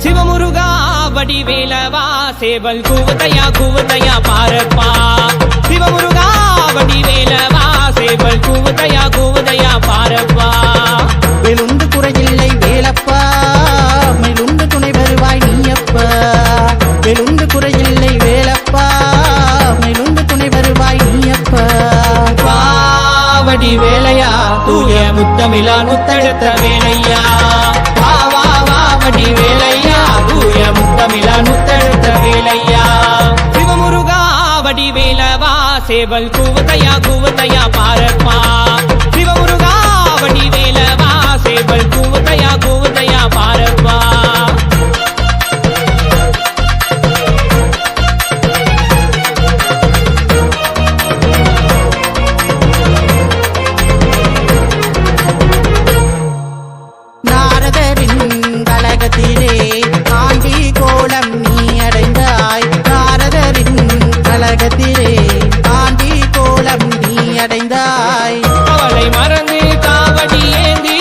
சிவமுருகா வடிவேலவா சேவல் கூவுதையா பாரப்பா. சிவமுருகா வடிவேலவா சேவல் கூவுதையா பாரப்பா. வெளுந்து குறையில்லை வேலப்பா, மேலுண்டு துணை வருவாய் நீயப்பா. வெளுந்து குறையில்லை வேலப்பா, மேலுண்டு துணை வருவாய் நீயப்பா. வடிவேலையா தூய முத்தமிழா முத்தெடுத்த வேலையா. வடிவேலையா தூய முத்தமிழா முத்தெடுத்த வேலையா. சிவமுருகா வடிவேலவா சேவல் கூவுதையா பாரப்பா. சிவமுருகா வடிவேலவா சேவல் கூவுதையா பாரப்பா. ஆண்டி கோலம் நீ அடைந்தாய். நாரதரின் கலகத்திலே ஆண்டி கோலம் நீ அடைந்தாய். அவளை மறந்து காவடி ஏந்தி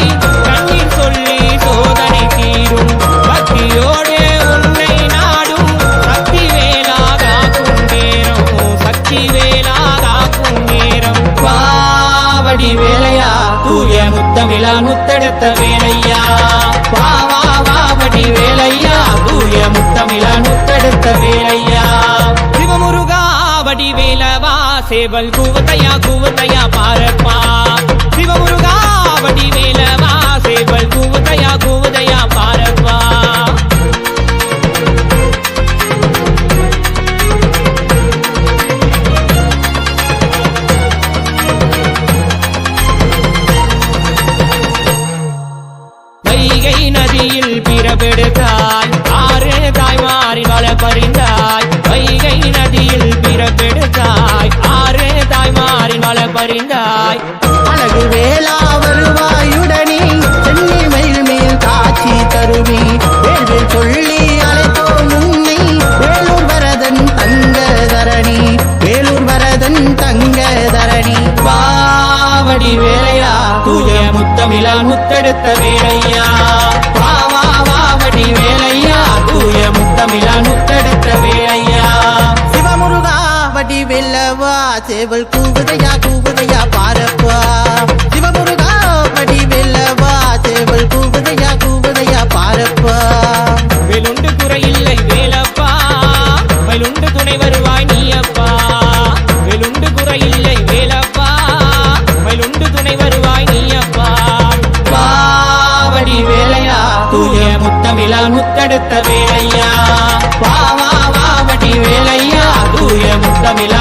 கண்ணீர் சொல்லி சோதனை தீரும். பக்தியோடு உன்னை நாடும் சக்தி வேலாகாக்கும் நேரம். சக்தி வேலாகாக்கும் நேரம். பாவடி வேலையா தூய முத்தமிழா முத்தெடுத்த வேலையா. வடிவேலையா தூய முத்தமிழா முத்தெடுத்த வேலையா. சிவமுருகா வடிவேலவா சேவல் கூவுதையா பாரப்பா. சிவமுருகா வடிவேலவா சேவல் கூவுதையா பாரப்பா. வைகை நதியில் பிறப்பெடுத்தாய். ஆறு தாய்மாரின் வள பறிந்தாய். வைகை நதியில் பிறப்பெடுத்தாய். ஆறு தாய்மாரின் வள பறிந்தாய். அழகு வேளா வருவாயுடனே சென்னி மயில் மேல் காட்சி தருவி. வேள்வேல் சொல்லி அழைத்தோம் உன்னை வேலூர் வரதன் தங்க தரணி. வேலூர் வரதன் தங்க தரணி. பாவடி வேலையா தூய முத்தமிழா முத்தெடுத்த வேலையா. வடி வேலையா தூய முத்தமிழா முத்தெடுத்த வேலையா. சிவமுருகா வடிவேலவா சேவல் கூவுதையா பாரப்பா. சிவமுருகா வடிவேலவா சேவல் கூவுதையா பாரப்பா. வெளுண்டு குறையில்லை வேலப்பா, மயிலுண்டு துணை வருவாய் நீயப்பா. வெளுண்டு குறையில்லை வேலப்பா, மயிலுண்டு துணை வருவாய் நீயப்பா. பாவடி வேலையா தூய முத்தமிழா முத்தெடுத்த வேலையா. வடி வேலையா தூய முத்தமிழா